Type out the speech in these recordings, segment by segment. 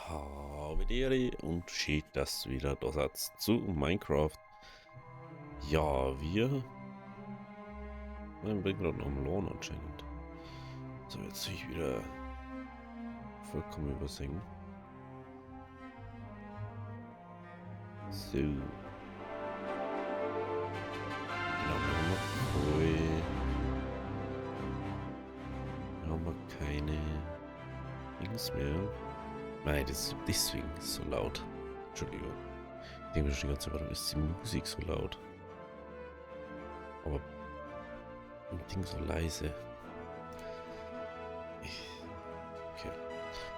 Habedere und schön, dass ihr wieder da seid zu Minecraft. Ja, wir bin gerade noch am Lohn anscheinend. So, jetzt sehe ich wieder vollkommen übersehen. So. Genau, wir haben noch Heu. Wir haben keine Dings mehr. Nein, das ist deswegen so laut. Entschuldigung. Ich denke mir schon die ganze Zeit, warum ist die Musik so laut? Aber ein Ding so leise. Okay.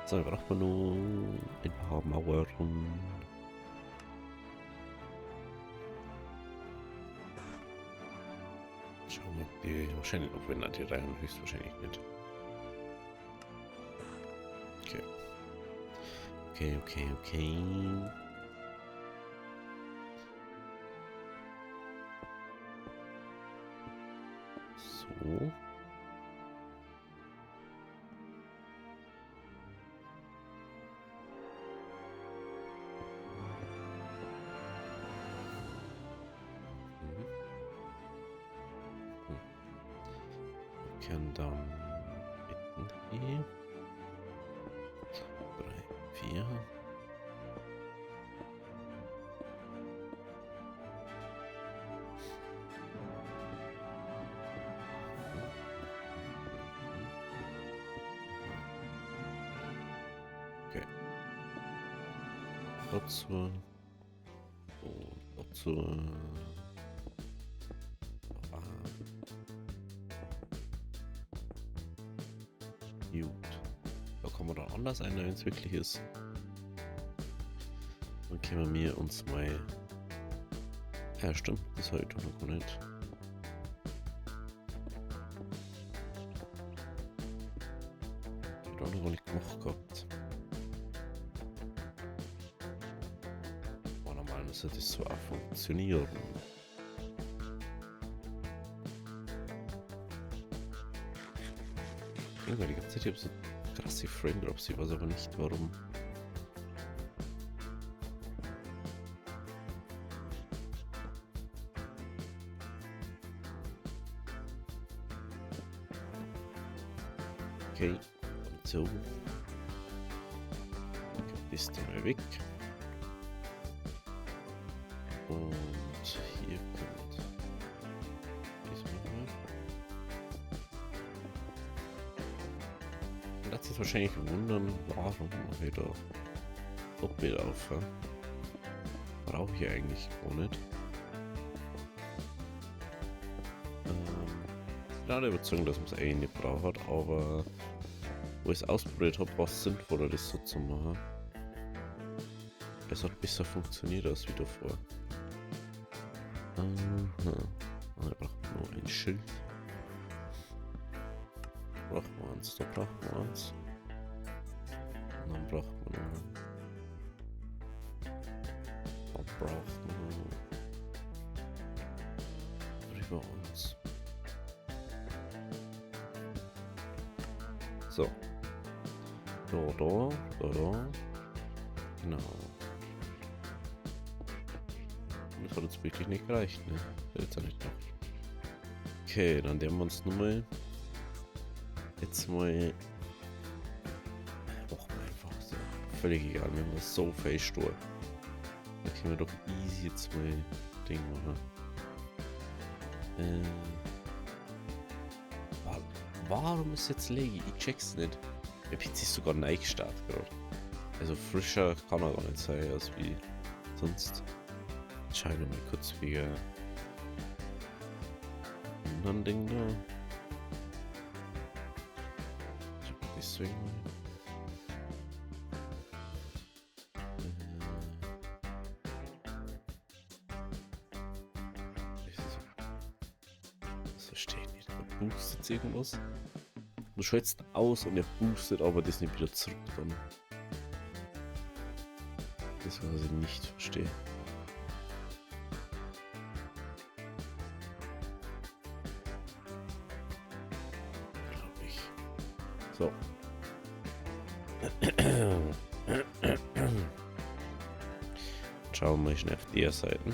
So, dann braucht man nur ein paar Mauern. Schauen wir, ob die wahrscheinlich noch wenn die rein, höchstwahrscheinlich nicht. Okay. Okay. So. Wir können dann mitten hier. 3, 4. Okay. Dazu. Und dazu. Gut. Da kommen wir dann anders ein, wenn es wirklich ist. Dann können wir uns mal. Ja, stimmt, das habe ich doch noch gar nicht. Ich habe auch noch gar nicht gemacht gehabt. Aber normal müsste das so auch funktionieren. Irgendwann die ganze Zeit, ich habe so krasse Frame Drops, ich weiß aber nicht warum. Okay, und so. Das mal weg. Und hier kommt diesmal. Man wird sich wahrscheinlich wundern, warum mache ich da doppelt auf. Brauche ich eigentlich gar nicht. Ich bin auch der Überzeugung, dass man es eigentlich nicht braucht, aber wo ich es ausprobiert habe, war es sinnvoller, das so zu machen. Es hat besser funktioniert als wie davor. Da braucht man noch ein Schild. Braucht man eins, da braucht man eins. Und dann braucht man noch. Da braucht man über uns. So. Da. Genau. Das hat uns wirklich nicht gereicht, ne? Jetzt auch nicht noch. Okay, dann werden wir uns nochmal. Jetzt mal. Machen wir einfach so. Völlig egal, wenn wir so fest tun. Da können wir doch easy jetzt mal Ding machen. Warum ist jetzt Leggy? Ich check's nicht. Der PC ist sogar neu gestartet gerade. Also frischer kann er gar nicht sein, als wie sonst. Schau mal kurz wegen anderen Ding da. Ich hab deswegen das verstehe ich nicht. Da boostet irgendwas. Du schaltest aus und er boostet aber das nicht wieder zurück dann. Das was ich nicht verstehe. Glaube ich. So. schauen wir mal schnell auf der Seite, wie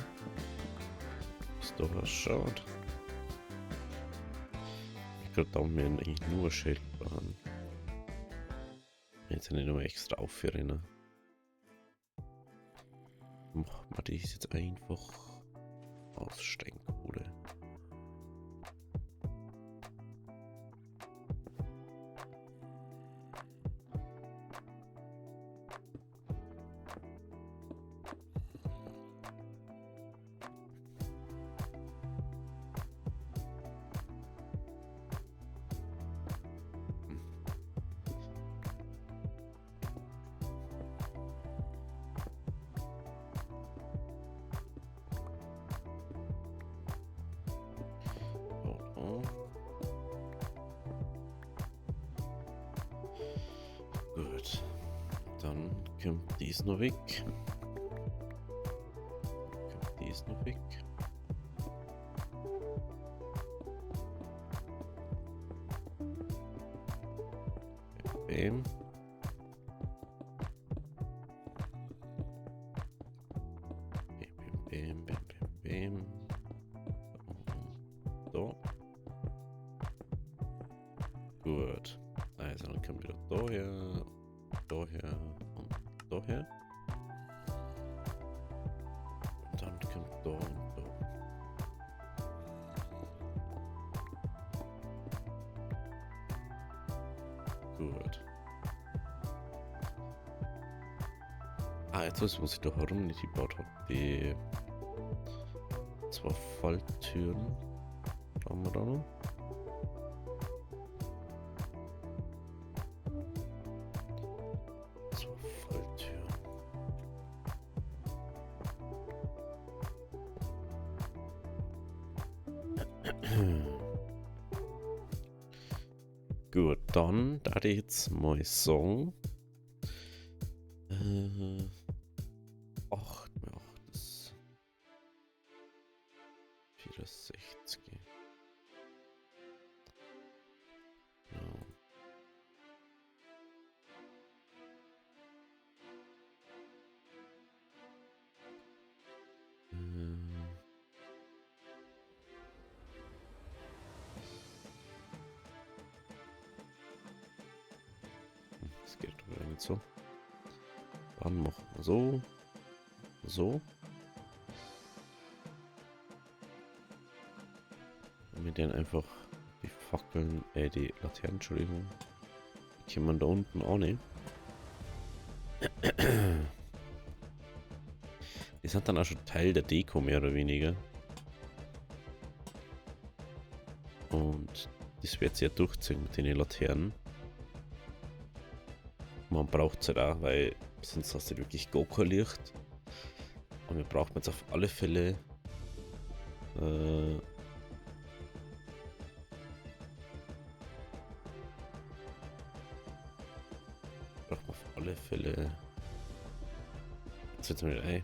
es da ausschaut. Ich glaube, da haben wir eigentlich nur Schildbahn. Jetzt nicht nur extra aufrennen. Machen wir das jetzt einfach aus Steinkohle. Gut, dann kommt dies noch weg. Kommt dies noch weg. Bam. Bam, bam, bam, bam, bam. Da. Gut. Also dann kommen wir daher, daher und daher. Und dann kommt da und da. Gut. Jetzt weiß ich, was ich da herum nicht gebaut habe. Die zwei Falltüren. Haben wir da noch? Zwei Falltüren. Gut, dann da ich jetzt mal sagen. 8 mal 8 ist 64. Ja. Das geht aber nicht so. Dann machen wir so. So. Und wir dann einfach die Fackeln, die Laternen, Entschuldigung. Die kann man da unten auch nicht. Die sind dann auch schon Teil der Deko, mehr oder weniger. Und das wird sehr durchziehen mit den Laternen. Man braucht es halt auch, weil sonst hast du wirklich gar kein Licht. Und wir brauchen jetzt auf alle Fälle jetzt wird es mir ein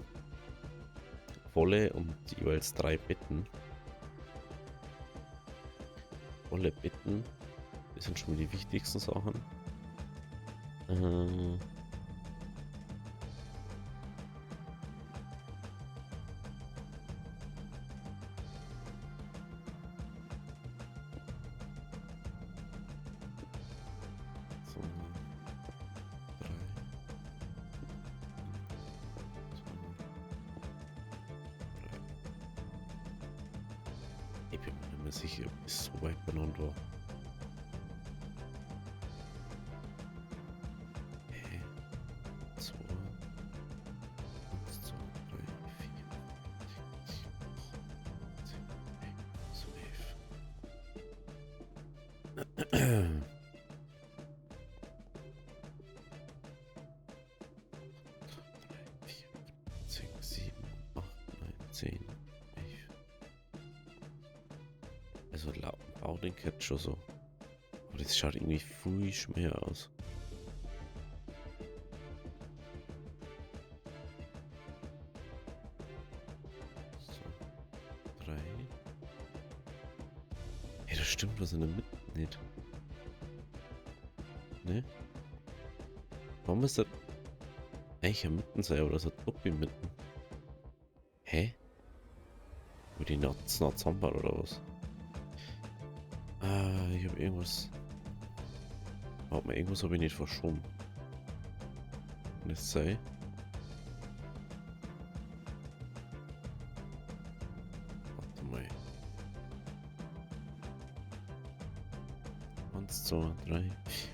volle und jeweils 3 Betten. Volle Betten, das sind schon mal die wichtigsten Sachen. So, 3. Ich bin mir nicht mehr sicher, ob es so weit benannt war. Okay. 2, 1, 2, 3, 4, 5, 6, 7, 8, 9, 10, 11. 6, 7, 8, 9, 10, 11. Also laut bau den Cat schon so. Aber das schaut irgendwie viel schwer aus. So, 3. Hey, das stimmt was in der Mitte nicht. Ne? Warum ist das eigentlich am Mitten sein oder so Toppi mitten? Hä? Wo die Nuts noch zusammen oder was? Ah, ich hab irgendwas. Warte mal, irgendwas habe ich nicht verschoben. Kann das sein? Warte mal. 1, 2, 3, 4,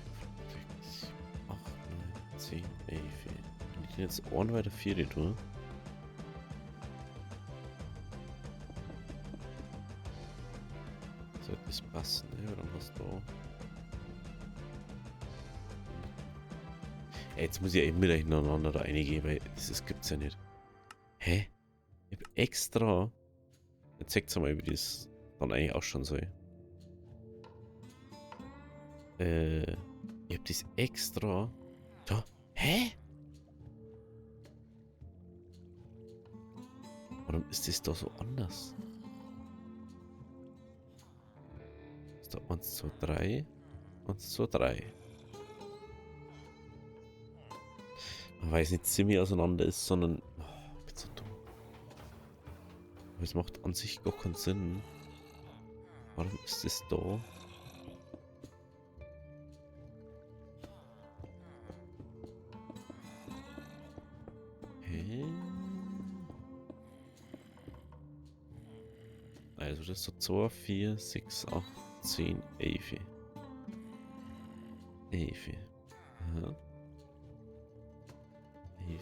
5, 6, 7, 8, 9, 10, 11. Wenn ich den jetzt ein weiter 4 tue. Sollte das passen, ne? Weil dann hast du. Ey, jetzt muss ich ja eben wieder hintereinander da reingehen, weil das gibt's ja nicht. Hä? Ich hab extra. Jetzt zeigt's mal, wie das dann eigentlich ausschauen soll. Ich hab das extra. Da. Hä? Warum ist das da so anders? Ist da 1, 2, 3. 1, 2, 3. Weil es nicht ziemlich auseinander ist, sondern. Oh, ich bin so dumm. Aber es macht an sich gar keinen Sinn. Warum ist das da? Hä? Also das ist so 2, 4, 6, 8, 10, 11. 11. Aha.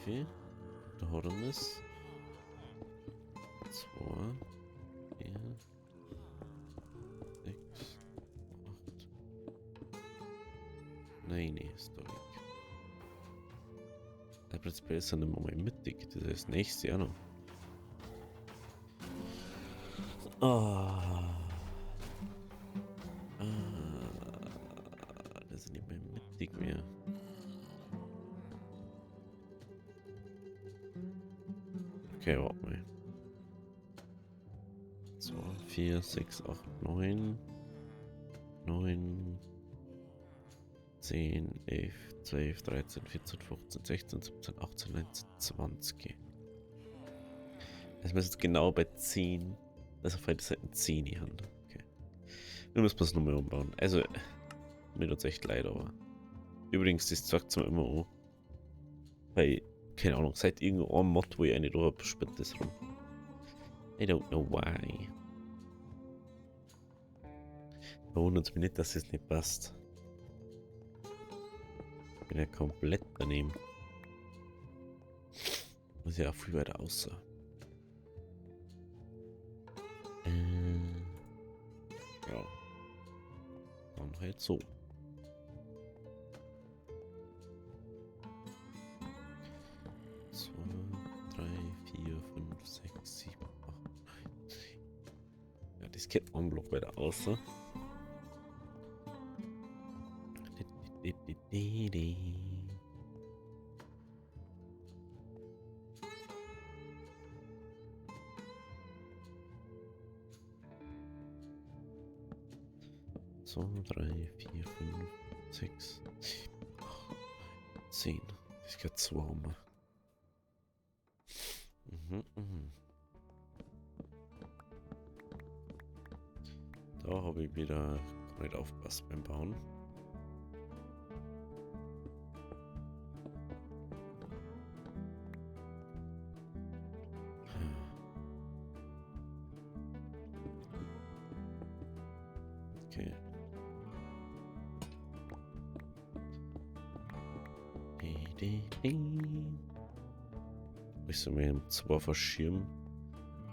11. Da hat er das. 2, 4, 6, 8. Nein, nee, ist da weg. Aber jetzt besser nicht mehr mittig. Das ist das nächste Jahr noch. Ah. Das ist nicht mehr mittig mehr. Okay, warte mal. 2, 4, 6, 8, 9. 9. 10, 11, 12, 13, 14, 15, 16, 17, 18, 19, 20. Also wir sind genau bei 10. Also auf der Seite 10 die Hand. Okay. Wir müssen es nochmal umbauen. Also, mir tut es echt leid, aber. Übrigens, das zeigt es mir immer an. Weil, keine Ahnung, seit irgendeinem Mod, wo ich eine da habe, spinnt das rum. I don't know why. Da wundert es mich nicht, dass es nicht passt. Ich bin ja komplett daneben. Muss ja auch viel weiter aussah. Ja. Dann halt so. Zwei, 3, 4, 5, 6, 7, 8, 9, 10. Ja, das geht einen Block weiter außer. So, 3, 4, 5, 6, 7, 8, 9, 10. Das geht 2 um. Da habe ich wieder nicht aufgepasst beim Bauen. Okay. Ich soll mir zwar verschirmen.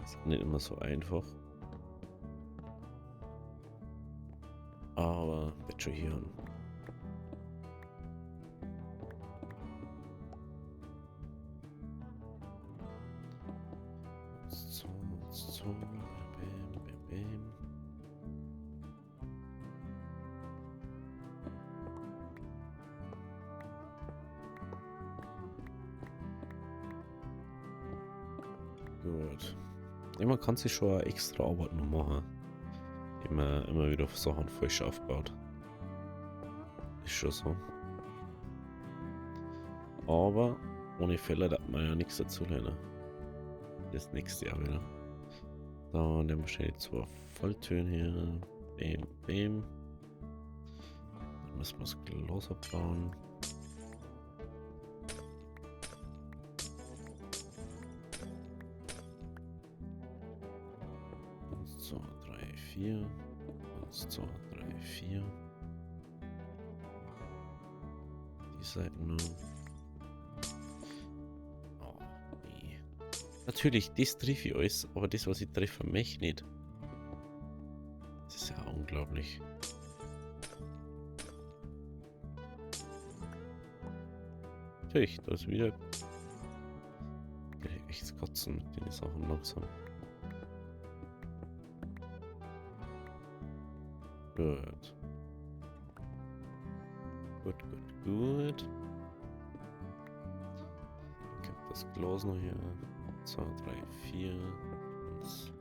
Das ist nicht immer so einfach. Aber wird schon hier haben. So, bam, bam, bam. Gut. Ja, man kann sich schon extra Arbeit noch machen. Immer wieder Sachen falsch aufbaut. Ist schon so. Aber ohne Fehler darf man ja nichts dazu lernen. das nächste Jahr wieder. Da nehmen wir schnell 2 Volltöne hier. Bam, bam. Dann müssen wir das Glas abbauen. 1, 2, 3, 4. 1, 2, 3, 4. Die Seiten noch. Oh, nee. Natürlich, das treffe ich alles, aber das, was ich treffe, möchte ich nicht. Das ist ja unglaublich. Natürlich, da ist wieder echt kotzen mit den Sachen langsam. Gut. Gut, gut, gut. Ich habe das Glas noch hier. 2, 3, 4. 1,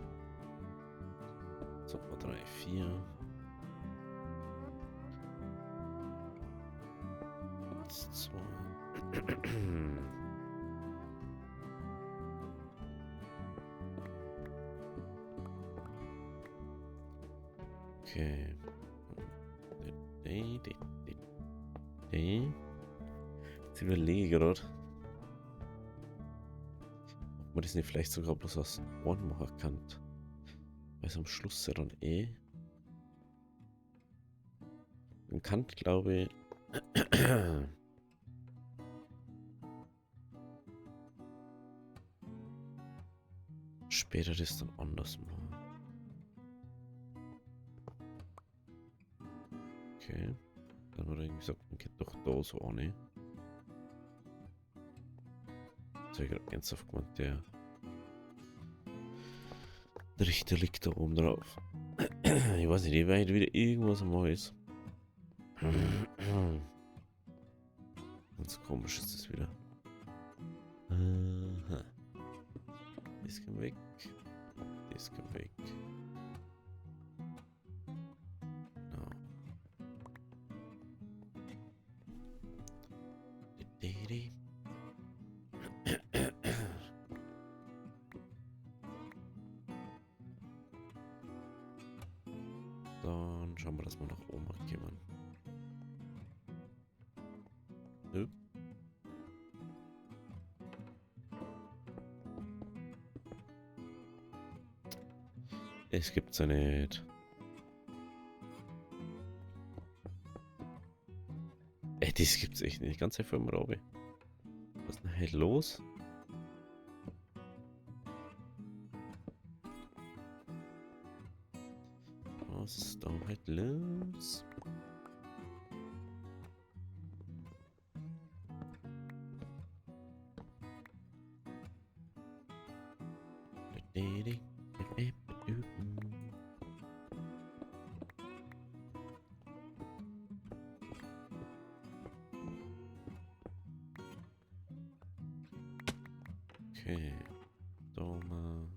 2, 3, 4. 1, 2. Okay. Jetzt überlege ich gerade, ob man das nicht vielleicht sogar bloß aus Ohren machen kann. Weil es am Schluss ja dann man kann, glaube ich, später das dann anders machen. Okay. Dann hat er gesagt, man geht doch da so an. Jetzt habe ich gerade ganz oft gemeint, der Richter liegt da oben drauf. Ich weiß nicht, wie weit wieder irgendwas am Mal ist. Ganz komisch ist das wieder. Aha. Das kann weg. Das kann weg. No. Dann schauen wir, dass wir nach oben kommen. Nö. Es gibt's ja nicht. Das gibt's echt nicht. Die ganze Firma Robby. Was ist denn halt los? Was ist da halt los? Okay, da mal.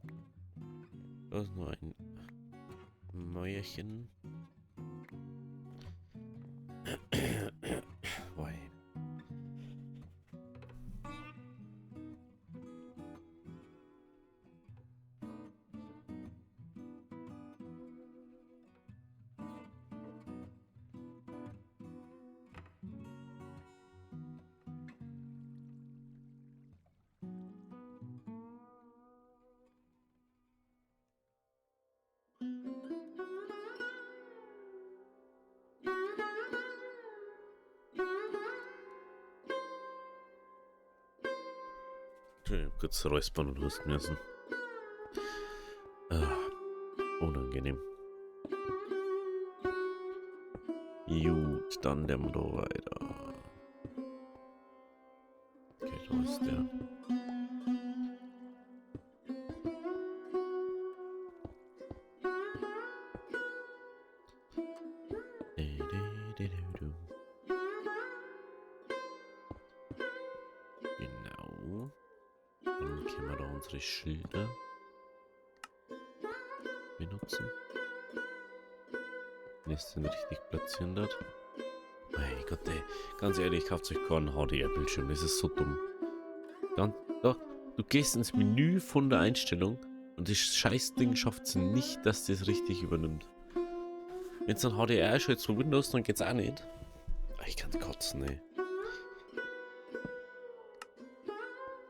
Da ist nur ein Mäuerchen. Boy. Kurz räuspern und husten müssen. Unangenehm. Gut, dann der Motor weiter. Okay, da ist der. Genau. Dann können wir da unsere Schilder benutzen. Lässt den richtig platzieren dort. Mein Gott, ey. Ganz ehrlich, kauft euch keinen HDR-Bildschirm. Das ist so dumm. Dann, doch, Du gehst ins Menü von der Einstellung und das Scheißding schafft es nicht, dass das richtig übernimmt. Wenn es dann HDR ist jetzt von Windows, dann geht's auch nicht. Ich kann kotzen, ey.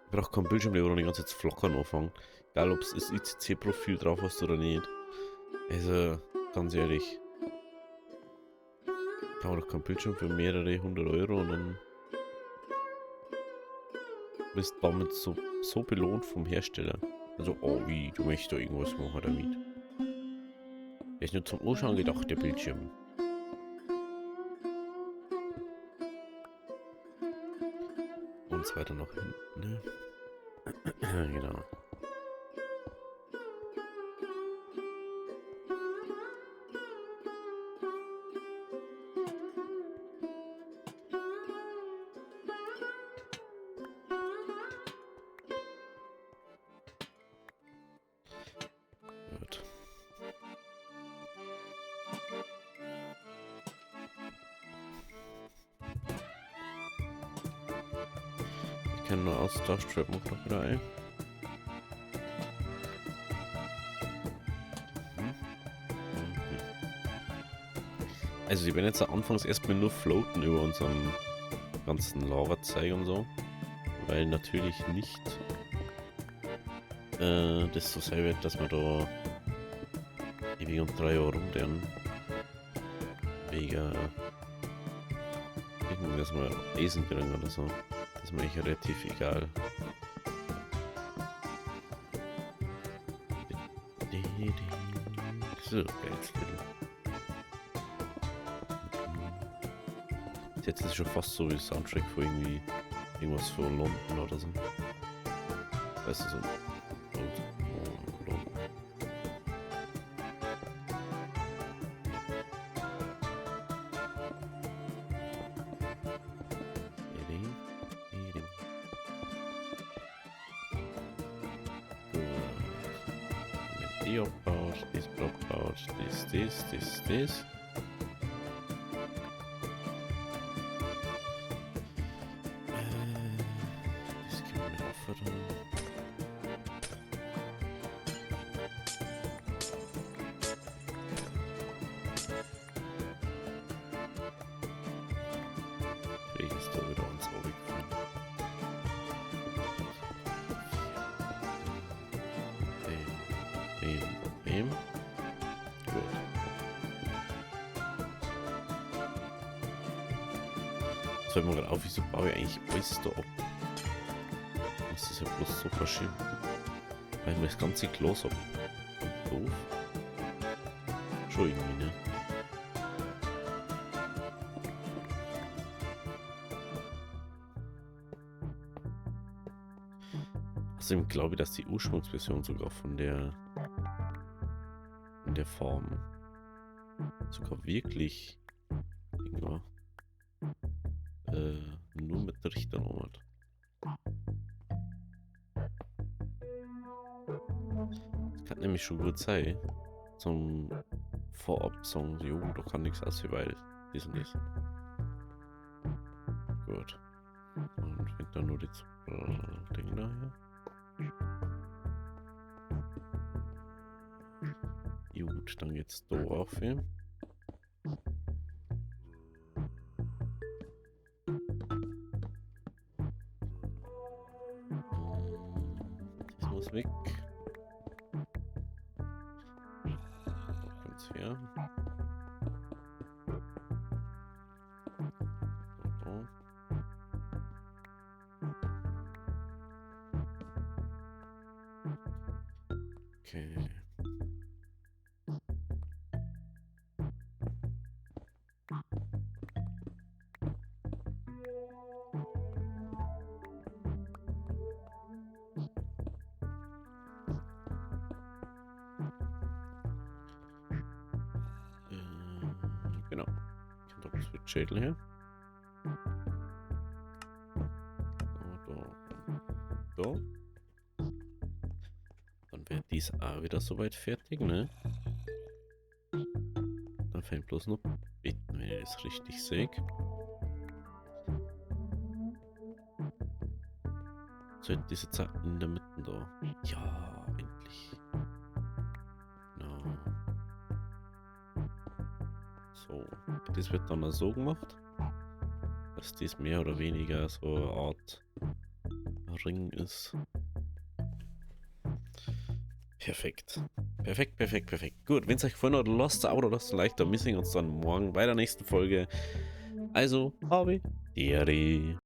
Ich brauche keinen Bildschirm, der die ganze Zeit flackern anfangen. Egal, ob es das ICC-Profil drauf hast oder nicht. Also, ganz ehrlich. Kann man doch keinen Bildschirm für mehrere 100 € und dann wirst du damit so belohnt vom Hersteller. Also, oh wie, du möchtest da irgendwas machen damit. Der ist nur zum Anschauen gedacht, der Bildschirm. Und so weiter nach hinten, ne? Genau. Gut. Ich kann nur Austauschtrap noch wieder ein. Also die werden jetzt anfangs erstmal nur floaten über unseren ganzen Lava-Zeug und so. Weil natürlich nicht das so sein wird, dass wir da ewig um 3 Jahre rumrennen. Wegen dass wir Eisen kriegen oder so. Das ist mir eigentlich relativ egal. So, geil. Jetzt ist es schon fast so wie Soundtrack für irgendwie irgendwas für London oder so. Weißt du, so London. Die abbaust, das Block baust, das. Das kann man auffordern. Vielleicht ist da wieder uns aufgefallen. Gut. Jetzt fällt mir gerade auf, wieso baue ich eigentlich alles da ab? Das ist ja bloß so verschieden. Weil ich mir das ganze Glas ab. Doof. Schon irgendwie, ne? Außerdem glaube ich, dass die Ursprungsversion sogar von der Form sogar wirklich ja, nur mit Richtern hat. Das kann nämlich schon gut sein. Zum Vorab-Song, jo, da kann nichts aus, weil dies und das. Gut. Und wenn dann nur die Ding daher. Gut, dann geht's da auf hier. Das muss weg. Da kommt's her. Da. Okay. Genau. Das wird Schädel her. Da. Dann wäre dies auch wieder soweit fertig, ne? Dann fehlt bloß noch Bitten, wenn ich das richtig sehe. Sollte diese Zeit in der Mitte da. Ja, endlich. Genau. So. Das wird dann so gemacht, dass dies mehr oder weniger so eine Art Ring ist. Perfekt. Perfekt, perfekt, perfekt. Gut, wenn es euch gefallen hat, lasst ein Abo, lasst ein Like da. Wir sehen uns dann morgen bei der nächsten Folge. Also, habe Deri.